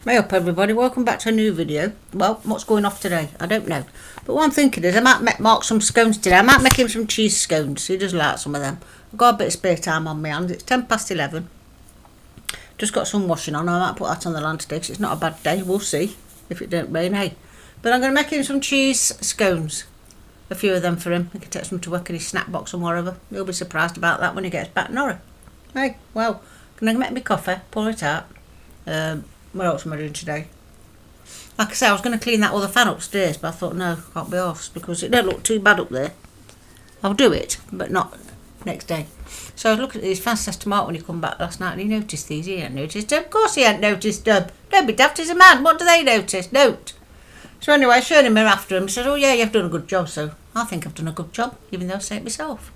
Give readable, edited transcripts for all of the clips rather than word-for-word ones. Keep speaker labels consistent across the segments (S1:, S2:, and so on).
S1: Hey up everybody, welcome back to a new video. Well, what's going off today? I don't know. But what I'm thinking is I might make Mark some scones today. I might make him some cheese scones. He does like some of them. I've got a bit of spare time on my hands. It's 11:10. Just got some washing on. I might put that on the land today because it's not a bad day. We'll see if it don't rain, hey. But I'm going to make him some cheese scones. A few of them for him. He can take some to work in his snack box and whatever. He'll be surprised about that when he gets back. Nora. Hey, well, can I make me coffee? Pour it out. What else am I doing today? Like I say, I was going to clean that other fan upstairs, but I thought, no, can't be arsed because it don't look too bad up there. I'll do it, but not next day. So I was looking at these fans test tomorrow when he come back last night and he noticed these. He hadn't noticed them. Of course he hadn't noticed them. Don't be daft, he's a man. What do they notice? Don't. So anyway, I showed him after him. He said, oh yeah, you've done a good job. So I think I've done a good job, even though I say it myself.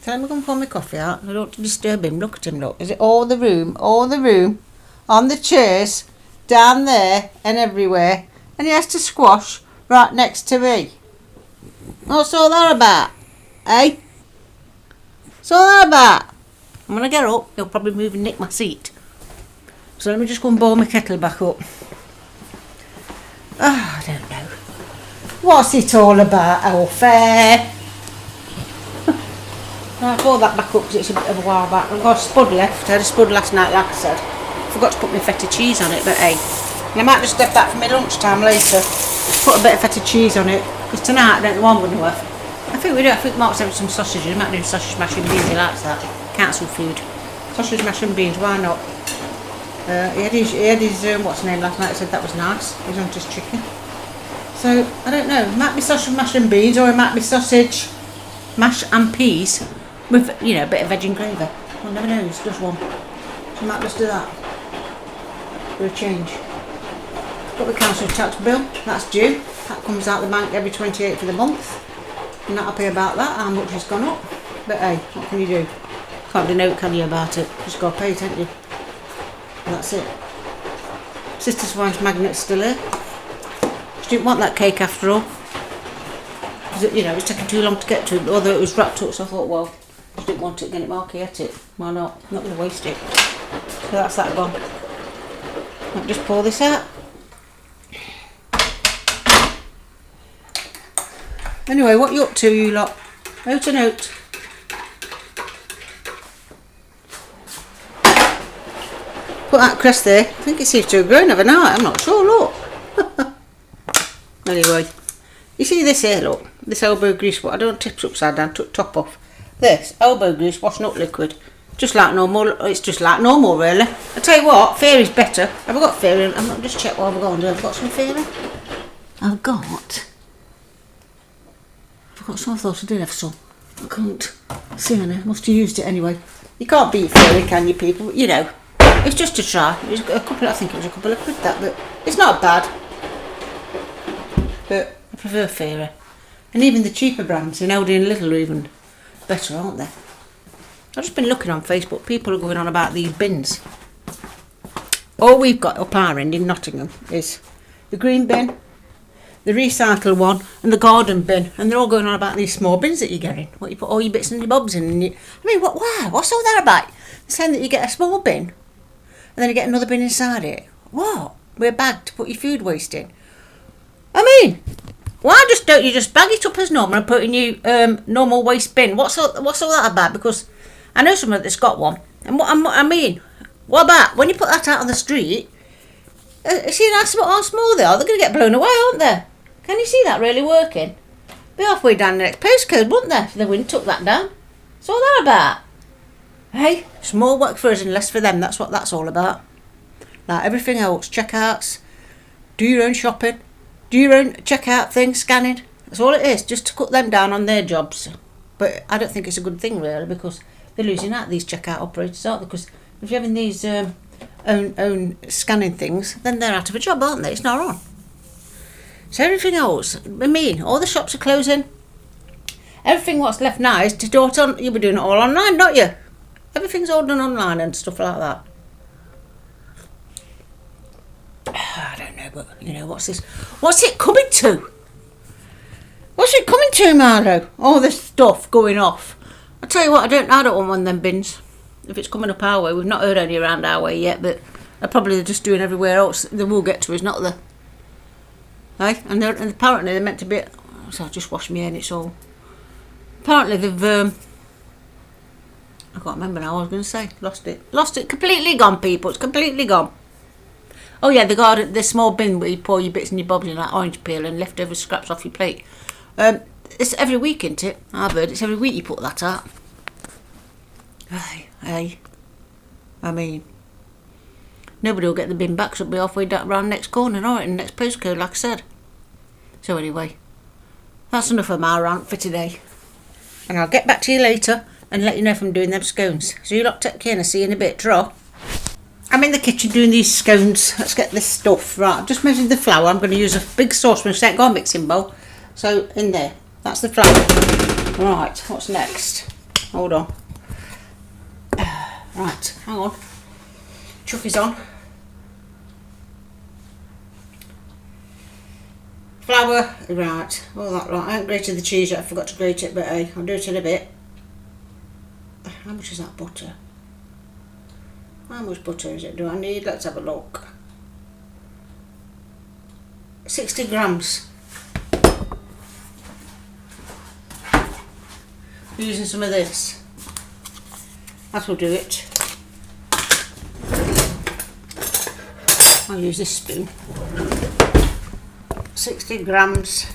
S1: So let me go and pour my coffee out. I don't want to disturb him. Look at him, look. Is it all the room, on the chairs, down there and everywhere, and he has to squash right next to me. What's all that about? Eh? What's all that about? I'm going to get up, he'll probably move and nick my seat. So let me just go and boil my kettle back up. Oh, I don't know. What's it all about, Alfie? I'll pull that back up because it's a bit of a while back. I've got a spud left. I had a spud last night, like I said. Forgot to put my feta cheese on it, but hey, and I might just step back for my lunchtime later, put a bit of feta cheese on it, because tonight I don't know what I'm going to have. I think we do. I think Mark's having some sausages. We might do sausage mash and beans. He likes that. Council food. Sausage mash and beans. Why not? He had his what's his name last night. He said that was nice. He's on his chicken. So I don't know. It might be sausage mash and beans, or it might be sausage mash and peas with a bit of veg and gravy. One never knows. Just one. So I might just do that. For a change. Got the council tax bill, that's due. That comes out the bank every 28th of the month. I'm not happy about that, how much has gone up. But hey, what can you do? Can't do no can you about it. Just got to pay it, haven't you? And that's it. Sister Swine's magnet's still here. She didn't want that cake after all. It was taking too long to get to, although it was wrapped up, so I thought, well, she didn't want it, get it, Marky ate it. Why not? I'm not going to waste it. So that's that gone. I'll just pour this out. Anyway, what you up to, you lot? Out and out. Put that crest there. I think it seems to have grown overnight. I'm not sure, look. Anyway, you see this here, look. This elbow grease, what I don't tips upside down, took top off. This elbow grease washing up liquid. Just like normal, it's just like normal really. I tell you what, Fairy's better. Have I got Fairy? I'm not just check what I've got. Have I got some Fairy? I've got some. I thought I did have some. I couldn't see any. Must have used it anyway. You can't beat Fairy, can you, people? It's just a try. It was a couple. I think it was a couple of quid that, but it's not bad. But I prefer Fairy, and even the cheaper brands in Aldi and Lidl are even better, aren't they? I've just been looking on Facebook. People are going on about these bins. All we've got up our end in Nottingham is the green bin, the recycle one, and the garden bin. And they're all going on about these small bins that you're getting. What you put all your bits and your bobs in. And what's all that about? They're saying that you get a small bin, and then you get another bin inside it. What? With a bag to put your food waste in. I mean, why don't you just bag it up as normal and put in your normal waste bin? What's all that about? Because I know someone that's got one, and what about when you put that out on the street? See how small they are? They're going to get blown away, aren't they? Can you see that really working? Be halfway down the next postcode, wouldn't they? If the wind took that down. What's all that about? Hey, small work for us and less for them. That's what that's all about. Like everything else, checkouts, do your own shopping, do your own checkout thing, scanning. That's all it is, just to cut them down on their jobs. But I don't think it's a good thing really, because they're losing out, these checkout operators, aren't they? Because if you're having these own scanning things, then they're out of a job, aren't they? It's not on. So everything else, all the shops are closing. Everything what's left now is to do it on. You'll be doing it all online, don't you? Everything's all done online and stuff like that. I don't know, but what's this? What's it coming to? What's it coming to, Marlo? All this stuff going off. I don't want one of them bins. If it's coming up our way, we've not heard any around our way yet, but probably they're just doing everywhere else they will get to, is not the. And apparently they're meant to be. So I just washed my hair and it's all. Apparently they've. I can't remember now. What I was going to say. Lost it. Completely gone, people. It's completely gone. Oh yeah, they got the small bin where you pour your bits and your bobs in, like orange peel and leftover scraps off your plate. It's every week, isn't it? I've heard it's every week you put that out. Hey. I mean, nobody will get the bin back, so it'll be halfway down around next corner, alright, in the next postcode, like I said. So anyway, that's enough of my rant for today. And I'll get back to you later and let you know if I'm doing them scones. So you lot take care and I'll see you in a bit. Draw. I'm in the kitchen doing these scones. Let's get this stuff. Right, I've just measured the flour. I'm going to use a big saucepan, so I ain't got a mixing bowl. So in there, that's the flour. Right, what's next? Hold on. Right, hang on. Chuck is on. Flour, right. All that right. I haven't grated the cheese yet. I forgot to grate it, but hey, I'll do it in a bit. How much is that butter? How much butter is it? Do I need? Let's have a look. 60 grams. Using some of this. That will do it. I'll use this spoon. 60 grams.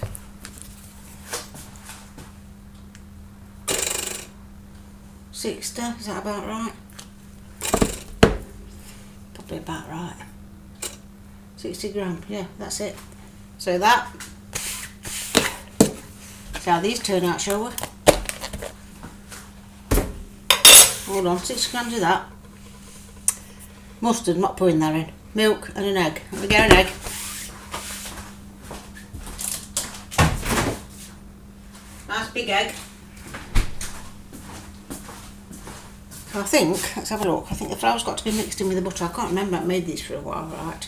S1: Is that about right? Probably about right. 60 grams, yeah, that's it. So that. See how these turn out, shall we? Hold on, 6 grams of that. Mustard, not putting that in. Milk and an egg. Let me get an egg. Nice big egg. I think, let's have a look, I think the flour's got to be mixed in with the butter. I can't remember, I've made these for a while, right.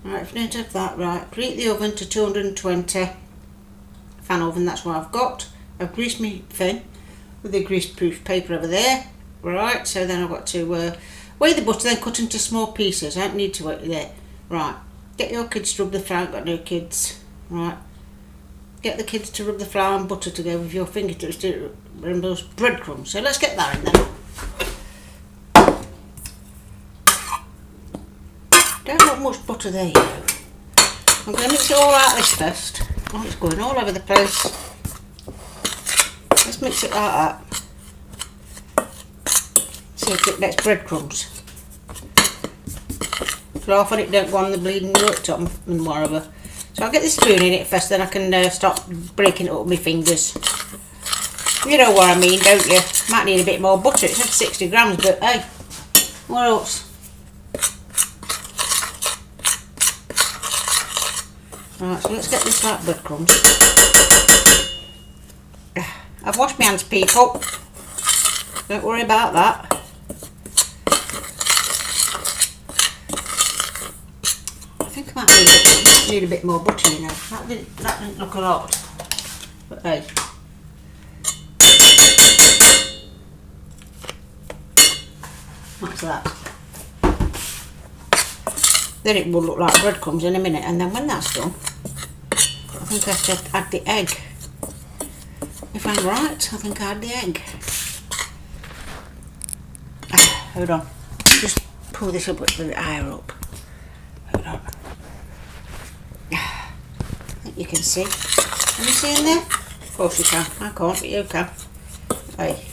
S1: Right, if you don't have that, right, preheat the oven to 220, fan oven, that's what I've got. I've greased my fin with the grease-proof paper over there, right, so then I've got to weigh the butter, then cut into small pieces. I don't need to weigh it there. Right, get your kids to rub the flour, I've got no kids, right. Get the kids to rub the flour and butter together with your fingertips to rub those breadcrumbs. So let's get that in then. Don't want much butter there, you know. I'm going to mix it all out this first. Oh, it's going all over the place. Let's mix it like that. See if it makes breadcrumbs. So often it don't go on the bleeding worktop and whatever. So I'll get the spoon in it first, then I can stop breaking it up with my fingers. You know what I mean, don't you? Might need a bit more butter. It's just 60 grams, but hey, what else? Right, so let's get this like breadcrumbs. I've washed my hands, people. Don't worry about that. I think I might need a bit more butter, you know. That didn't look a lot. But hey. What's that? Then it will look like breadcrumbs in a minute, and then when that's done, I think I have to add the egg. If I'm right, I think I add the egg. Hold on. Just pull this up with the higher up. Hold on. I think you can see. Can you see in there? Of course you can. I can't, but you can. Hey.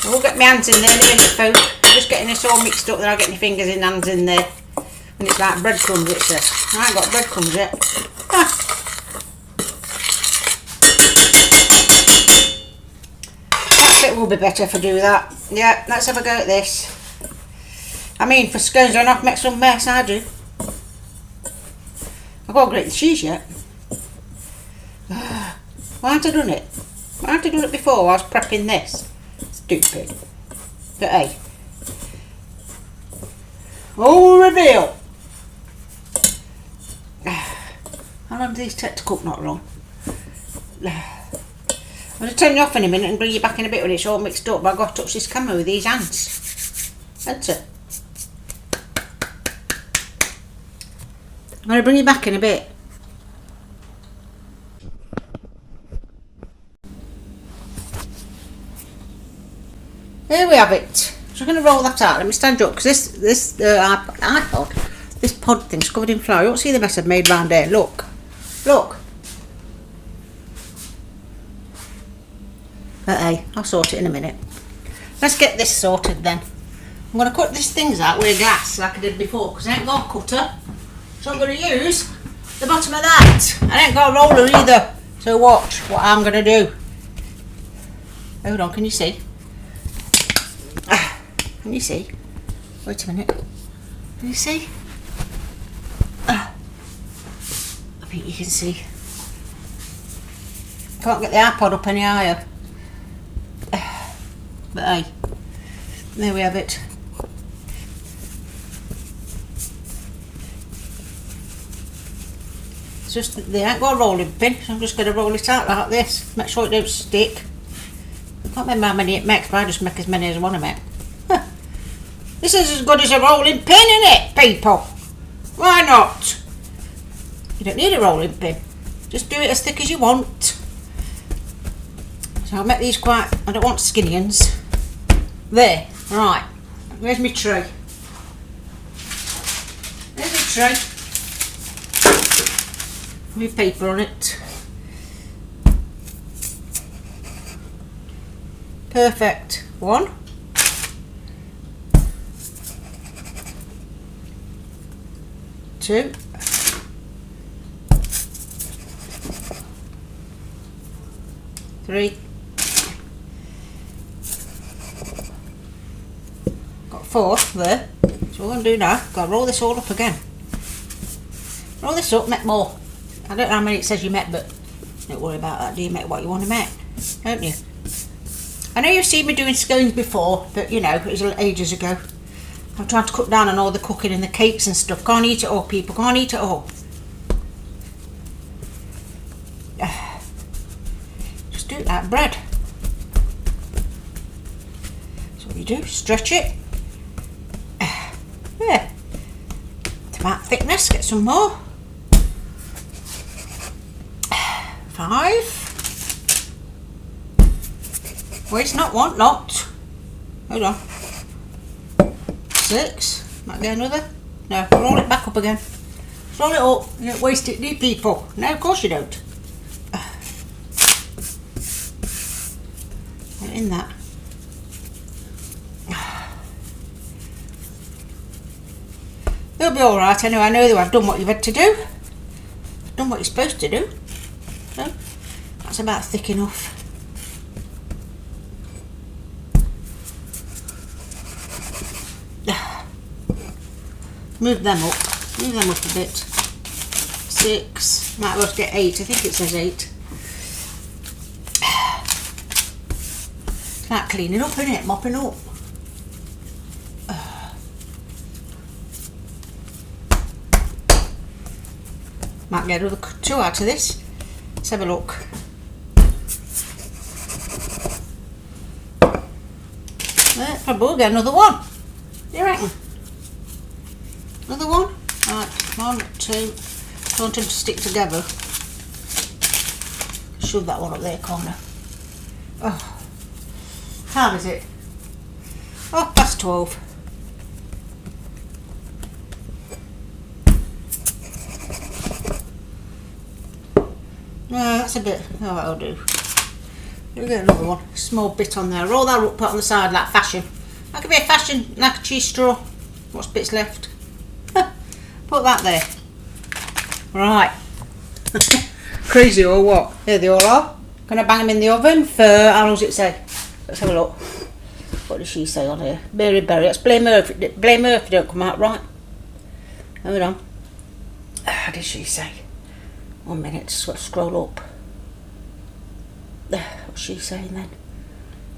S1: I will get my hands in there in a minute, folks. I'm just getting this all mixed up, then I'll get my fingers and hands in there. And it's like breadcrumbs, it says. I ain't got breadcrumbs yet. That's it, will be better if I do that. Yeah, let's have a go at this. I mean, for scones, I don't have to make some mess, I do. I've got to grate the cheese yet. Why haven't I done it? Why haven't I done it before while I was prepping this? Stupid. But hey. Oh, reveal! How long do these take to cook? Not long. I'm going to turn you off in a minute and bring you back in a bit when it's all mixed up, but I've got to touch this camera with these hands. That's it. I'm going to bring you back in a bit. Here we have it. So I'm going to roll that out. Let me stand you up because this iPod, this pod thing's covered in flour. You won't see the mess I've made round here. Look. Look. But hey, I'll sort it in a minute. Let's get this sorted then. I'm going to cut these things out with a glass like I did before because I ain't got a cutter. So I'm going to use the bottom of that. I ain't got a roller either. So watch what I'm going to do. Hold on, can you see? Can you see? Wait a minute. Can you see? I think you can see. Can't get the iPod up any higher. But hey, there we have it. It's just they ain't got a rolling pin, so I'm just going to roll it out like this. Make sure it don't stick. I can't remember how many it makes, but I just make as many as I want to make. This is as good as a rolling pin, isn't it, people? Why not? You don't need a rolling pin. Just do it as thick as you want. So I'll make these quite, I don't want skinny ones. There, right. Where's my tray? There's my tray. With paper on it. Perfect. 1. 2. 3. Got 4 there. So what I'm going to do now, got to roll this all up again. Roll this up, make more. I don't know how many it says you make, but don't worry about that. Do you make what you want to make? Don't you? I know you've seen me doing scones before, but you know, it was ages ago. I'm trying to cut down on all the cooking and the cakes and stuff. Can't eat it all, people. Can't eat it all. Just do it like bread. That's what you do. Stretch it. There. It's about thickness. Get some more. 5. Well, it's not one, not. Hold on. 6. Might get another. No, roll it back up again. Roll it up. You don't waste it, do you, people? No, of course you don't. Put it in that. They'll be alright anyway. I know I've done what you've had to do. I've done what you're supposed to do. So, that's about thick enough. Move them up a bit. 6, might well get 8, I think it says 8. It's like cleaning up, isn't it? Mopping up. Might get another 2 out of this. Let's have a look. There, probably will get another one. You reckon? Another one? Right, 1, 2. I want them to stick together. Shove that one up there, corner. Oh. How is it? 12:30. No, that's a bit. Oh, that'll do. We'll get another one. Small bit on there. Roll that up, put on the side like fashion. That could be a fashion, like a cheese straw. What's bits left? Put that there. Right. Crazy or what? There they all are. Gonna bang them in the oven for, how long does it say? Let's have a look. What does she say on here? Mary Berry. Let's blame her if it don't come out right. Hold on. What did she say? 1 minute, just scroll up. What's she saying then?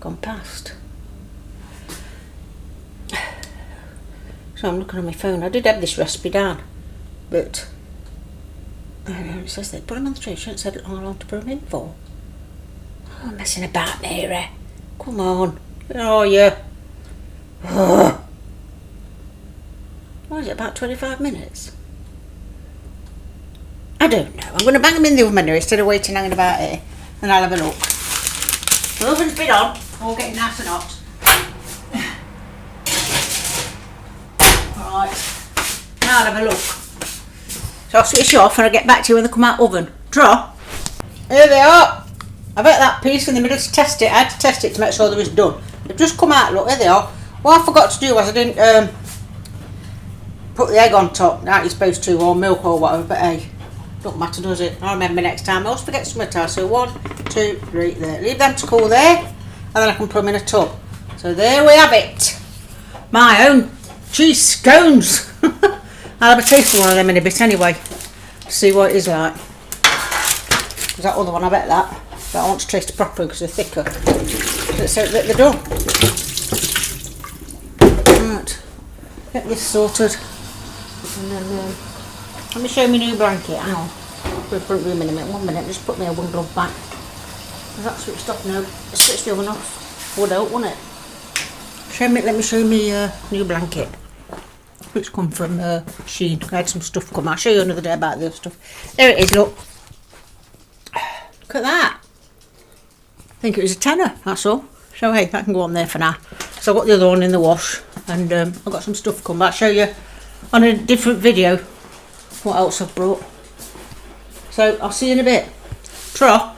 S1: Gone past. So I'm looking on my phone. I did have this recipe down, but it says they put them on the tray. She hasn't said how long to put them in for. Oh, I'm messing about, Mary. Come on. Where are you? Oh. What is it, about 25 minutes? I don't know. I'm going to bang them in the oven anyway instead of waiting hanging about here. And I'll have a look. The oven's been on. All getting nice and hot. Alright. Now I'll have a look. So I'll switch off and I'll get back to you when they come out of the oven. Draw. Here they are. I've got that piece in the middle to test it. I had to test it to make sure they was done. They've just come out, look, here they are. What I forgot to do was I didn't put the egg on top, like you're supposed to, or milk or whatever, but hey, don't matter, does it? I'll remember next time. I always forget something. So 1, 2, 3 there. Leave them to cool there, and then I can put them in a tub. So there we have it. My own cheese scones. I'll have a taste of one of them in a bit anyway, to see what it is like. Because that other one, I bet that. But I want to taste it properly because they're thicker. So they're done. Right. Get this sorted. And then, let me show you my new blanket. Hang on. We'll put it in a minute. 1 minute. Just put my one glove back. Is that switched off now? Switch the oven off. Would out, wouldn't it? Let me show you my new blanket. Which come from Shein. I had some stuff come. I'll show you another day about the other stuff. There it is, look. Look at that. I think it was a tenner, that's all. So hey, that can go on there for now. So I've got the other one in the wash. And I've got some stuff come. I'll show you on a different video what else I've brought. So I'll see you in a bit. Tra.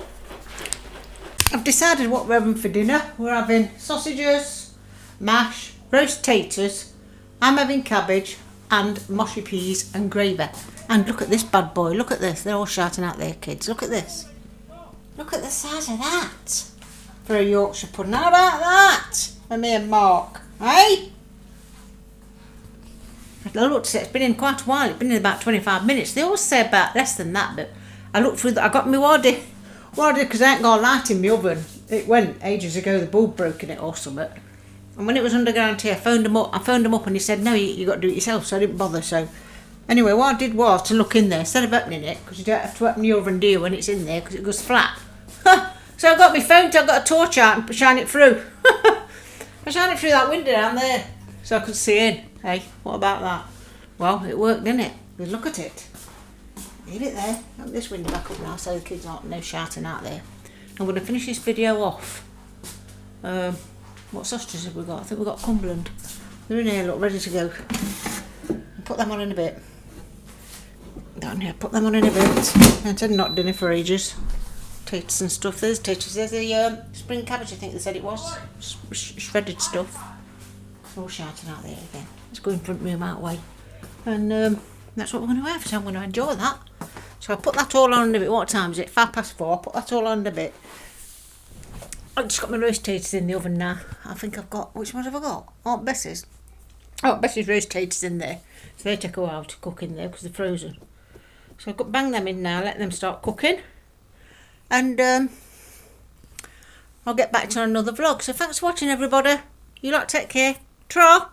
S1: I've decided what we're having for dinner. We're having sausages, mash, roast taters. I'm having cabbage and mushy peas and gravy. And look at this bad boy. Look at this. They're all shouting out there, kids. Look at this. Look at the size of that. For a Yorkshire pudding. How about that? For me and Mark. Hey? I looked at it. It's been in quite a while. It's been in about 25 minutes. They always say about less than that. But I looked through that. I got my waddy because I ain't got a light in my oven. It went ages ago. The bulb broke in it or something. And when it was underground here, I phoned him up and he said, no, you got to do it yourself, so I didn't bother. So anyway, what I did was to look in there, instead of opening it, because you don't have to open your oven, do you, when it's in there, because it goes flat. So I got my phone, I got a torch out and shine it through. I shined it through that window down there, so I could see in. Hey, what about that? Well, it worked, didn't it? Look at it. Leave it there. Open this window back up now, so the kids aren't no shouting out there. I'm going to finish this video off. What sausages have we got? I think we've got Cumberland. They're in here, look, ready to go. I'll put them on in a bit. Down here, put them on in a bit. I said not dinner for ages. Taters and stuff. There's taters. There's the spring cabbage, I think they said it was. Shredded stuff. All shouting out there again. Let's go in front room out way. And that's what we're going to have, so I'm going to enjoy that. So I'll put that all on in a bit. What time is it? 4:05. I'll put that all on in a bit. I've just got my roast taters in the oven now. I think I've got, which ones have I got? Aunt Bessie's. Aunt Bessie's roast taters in there. So they take a while to cook in there because they're frozen. So I've got bang them in now, let them start cooking. And I'll get back to another vlog. So thanks for watching, everybody. You lot take care. Ta-ra.